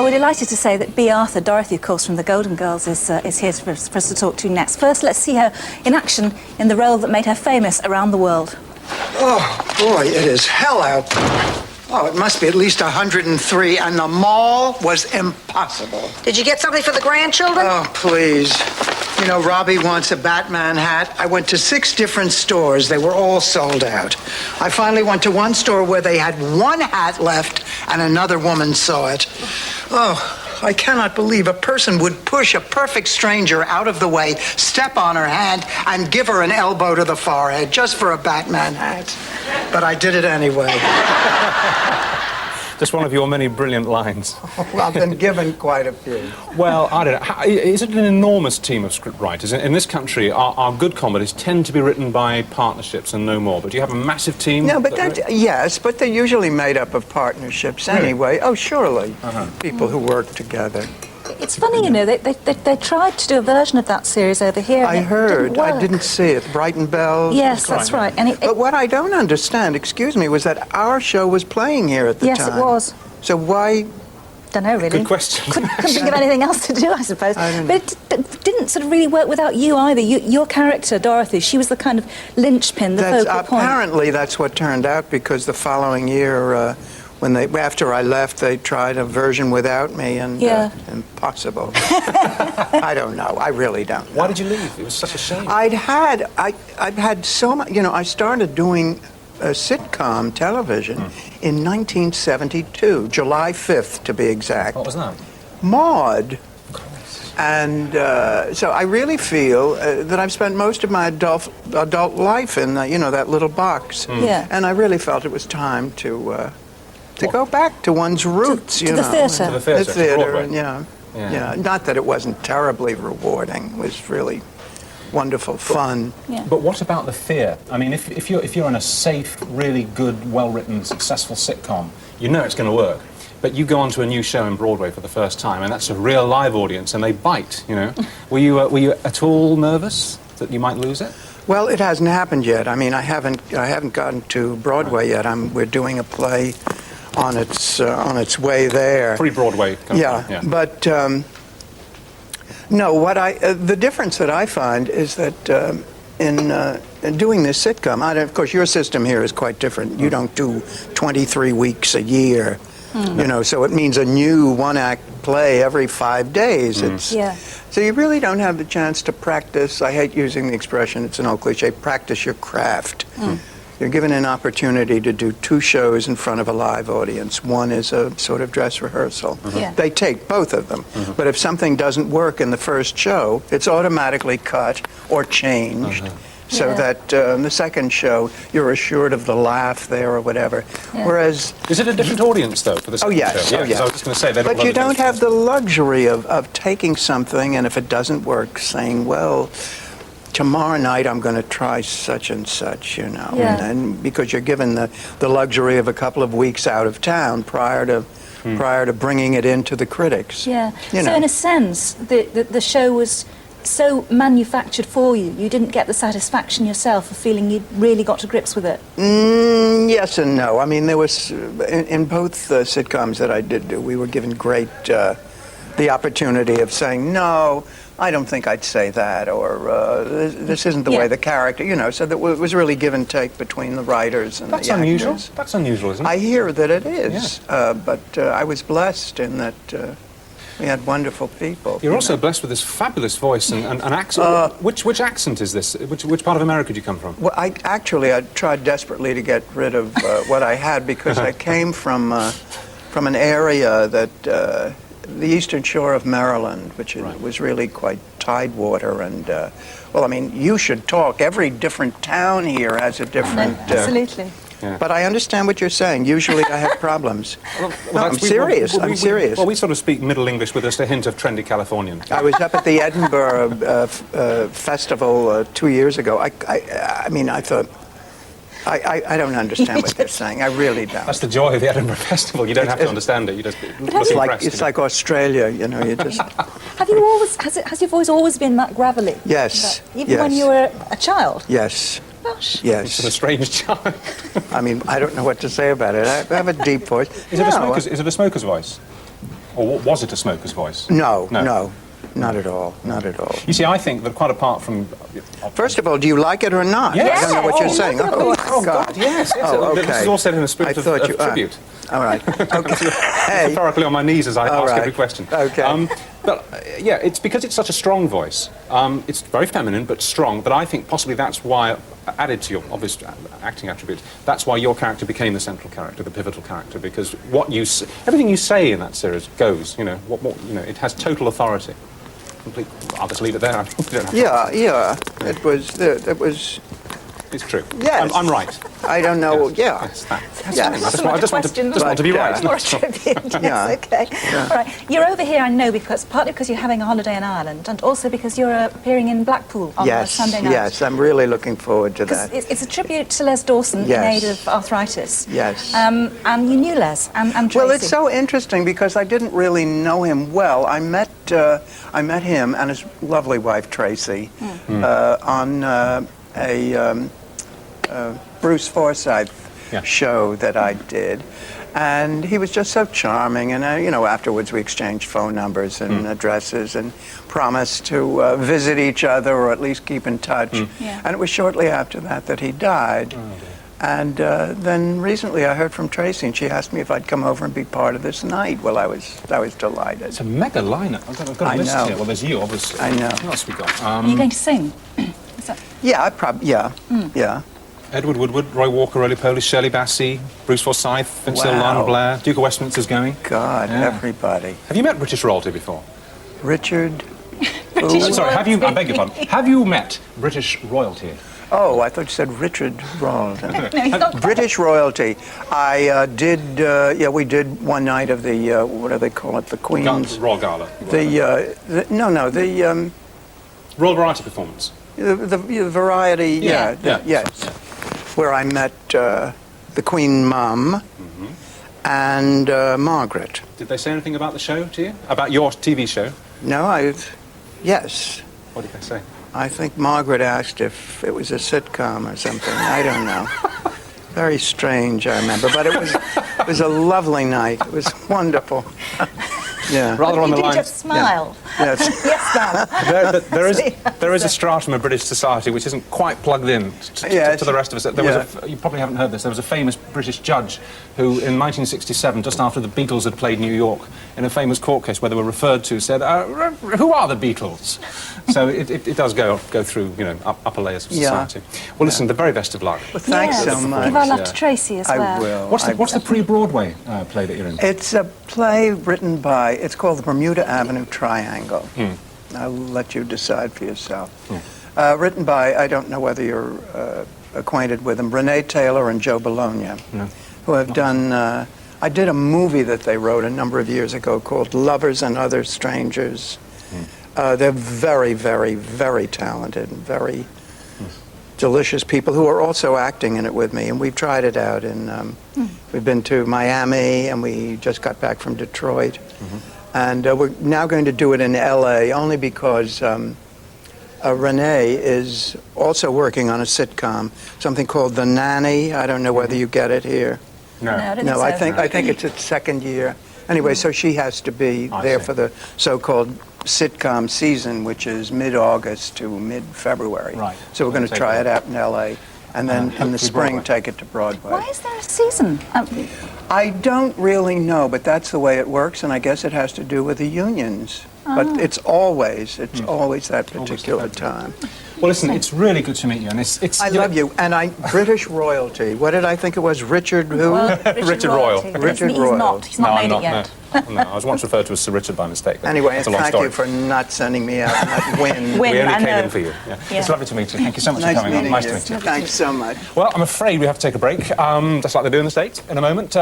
we're delighted to say that Bea Arthur, Dorothy, of course, from the Golden Girls, is here for us to talk to next. First, let's see her in action in the role that made her famous around the world. Oh, boy, it is hell out there. Oh, it must be at least 103, and the mall was impossible. Did you get something for the grandchildren? Oh, please. You know, Robbie wants a Batman hat. I went to 6 different stores. They were all sold out. I finally went to one store where they had one hat left, and another woman saw it. Oh, I cannot believe a person would push a perfect stranger out of the way, step on her hand, and give her an elbow to the forehead just for a Batman hat. But I did it anyway. Just one of your many brilliant lines. Well, I've been given quite a few. Well, I don't know. Is it an enormous team of script writers? In this country, our good comedies tend to be written by partnerships and no more. But do you have a massive team? No, but yes, but they're usually made up of partnerships anyway. Oh, surely. People who work together. It's funny, you know, they tried to do a version of that series over here. I heard. I didn't see it. Brighton Bells. Yes, that's right. And but what I don't understand, excuse me, was that our show was playing here at the time. Yes, it was. So why? Don't know, really. Good question. Couldn't think of anything else to do, I suppose. I don't know. But it didn't sort of really work without you either. Your character, Dorothy, she was the kind of linchpin, the focal point. Apparently, that's what turned out, because the following year, after I left, they tried a version without me, and impossible. I don't know. I really don't know. Why did you leave? It was such a shame. I've had so much. You know, I started doing sitcom television in 1972, July 5th to be exact. What was that? Maude. And so I really feel that I've spent most of my adult life in that little box. Yeah. And I really felt it was time to go back to one's roots, to the theatre. To the theatre, the theatre, Broadway. and yeah. Not that it wasn't terribly rewarding. It was really wonderful fun. Yeah. But what about the fear? I mean, if you're in a safe, really good, well-written, successful sitcom, you know it's going to work. But you go onto a new show in Broadway for the first time, and that's a real live audience, and they bite. You know, were you at all nervous that you might lose it? Well, it hasn't happened yet. I mean, I haven't gotten to Broadway yet. We're doing a play on its way there. Pre-Broadway. Yeah, but no. The difference that I find is that in doing this sitcom, of course, your system here is quite different. You don't do 23 weeks a year. You know, so it means a new one-act play every 5 days. So you really don't have the chance to practice. I hate using the expression, it's an old cliche, practice your craft. You're given an opportunity to do 2 shows in front of a live audience. One is a sort of dress rehearsal. They take both of them. But if something doesn't work in the first show, it's automatically cut or changed. So that in the second show, you're assured of the laugh there or whatever. Whereas... Is it a different audience, though, for this show? Yes. I was just going to say... But you don't have the luxury of taking something, and if it doesn't work, saying, well, tomorrow night I'm going to try such and such, you know. And because you're given the luxury of a couple of weeks out of town prior to bringing it into the critics. Yeah. You know. So in a sense, the show was so manufactured for you, you didn't get the satisfaction yourself of feeling you'd really got to grips with it? Yes and no. I mean, there was, in both sitcoms that I did do, we were given great, the opportunity of saying, no, I don't think I'd say that, or this isn't the way the character, you know, so that it was really give and take between the writers and the actors. That's unusual. That's unusual, isn't it? I hear that it is, but I was blessed in that we had wonderful people. You're also blessed with this fabulous voice and accent. Which accent is this? Which part of America do you come from? Well, I tried desperately to get rid of what I had, because I came from an area that the eastern shore of Maryland, which was really quite tidewater, and well, I mean, you should talk. Every different town here has a different. Absolutely. But I understand what you're saying. Usually I have problems. No, I'm serious. I'm serious. Well, we sort of speak Middle English with just a hint of trendy Californian. I was up at the Edinburgh festival 2 years ago. I mean, I thought, I don't understand what they're saying. I really don't. That's the joy of the Edinburgh Festival. You don't have to understand it. You just it's like Australia, you know. You just. Have you always? Has your voice always been that gravelly? Yes. Even when you were a child? Yes. Gosh. Yes. It's a strange child. I mean, I don't know what to say about it. I have a deep voice. Is it a smoker's voice? Or was it a smoker's voice? No, not at all, not at all. You see, I think that quite apart from... First of all, do you like it or not? Yes. I don't know what you're saying. Oh, God, yes. Oh, okay. This is all said in a spirit of tribute. All right. Okay. Hey. Metaphorically on my knees as I ask every question. Okay. But yeah, it's because it's such a strong voice. It's very feminine but strong. But I think possibly that's why, added to your obvious acting attributes, that's why your character became the central character, the pivotal character. Because everything you say in that series goes. You know, it has total authority. I'll just leave it there. Yeah. It was. It's true. Yes. I'm right. I don't know. Yes. Yeah. Yes, that's Yes. fine. I just want to be right. More a tribute. Yes, Yeah. okay. All right. You're over here, I know, partly because you're having a holiday in Ireland, and also because you're appearing in Blackpool on a Sunday night. Yes, I'm really looking forward to that. It's a tribute to Les Dawson in aid of arthritis. Yes. And you knew Les and Tracy. Well, it's so interesting because I didn't really know him well. I met him and his lovely wife Tracy on a Bruce Forsyth show that I did, and he was just so charming. And afterwards we exchanged phone numbers and addresses, and promised to visit each other or at least keep in touch. And it was shortly after that he died. And then recently I heard from Tracy, and she asked me if I'd come over and be part of this night. Well, I was delighted. It's a mega lineup. I've got a list here. Well, there's you, obviously. I know. What else we got? Are you going to sing? Yeah, yeah. Edward Woodward, Roy Walker, Roly Poly, Shirley Bassey, Bruce Forsyth, Vince Hill, Lionel Blair, Duke of Westminster's going. God, everybody. Have you met British royalty before? Richard? Sorry, I beg your pardon. Have you met British royalty? Oh, I thought you said Richard Rawlton. No, he's not. British royalty. I did, we did one night of the, what do they call it, the Queen's... Royal Gala. The Royal Variety Performance. The variety, yes. Where I met the Queen Mum and Margaret. Did they say anything about the show to you? About your TV show? No, yes. What did they say? I think Margaret asked if it was a sitcom or something. I don't know. Very strange, I remember. But it was a lovely night. It was wonderful. Yeah. Rather on the You lines. just smile. Yes. Yes, ma'am. There is a stratum of British society which isn't quite plugged in to the rest of us. You probably haven't heard this. There was a famous British judge who, in 1967, just after the Beatles had played New York, in a famous court case where they were referred to, said, "Who are the Beatles?" So it does go through, upper layers of society. Well, listen, the very best of luck. Well, thanks so much. Give our love to Tracy as well. I will. What's the pre-Broadway play that you're in? It's a play written by, it's called the Bermuda Avenue Triangle. I'll let you decide for yourself. Written by, I don't know whether you're acquainted with them, Renee Taylor and Joe Bologna, who have done, I did a movie that they wrote a number of years ago called Lovers and Other Strangers. They're very, very, very talented and very delicious people who are also acting in it with me, and we've tried it out in, we've been to Miami, and we just got back from Detroit, and we're now going to do it in LA, only because Renee is also working on a sitcom, something called The Nanny. I don't know whether you get it here. No, I think it's its second year. Anyway, so she has to be there for the so-called sitcom season, which is mid-August to mid-February. Right. So we're going to try it out in L.A. and then in the spring take it to Broadway. Why is there a season? I don't really know, but that's the way it works, and I guess it has to do with the unions. But it's always that particular time. Well, listen, it's really good to meet you, and it's I love you, and British royalty. What did I think it was? Richard who? Well, Richard Royal. Richard He's Royal. not. He's not made it yet. No, I was once referred to as Sir Richard by mistake. But Anyway, it's a long thank story. you for not sending me out in that wind. Win, We only I came know. in for you. Yeah. Yeah. It's lovely to meet you. Thank you so much for Nice coming on. meeting Nice you. to meet you. Thanks so much. Well, I'm afraid we have to take a break, just like they do in the States, in a moment.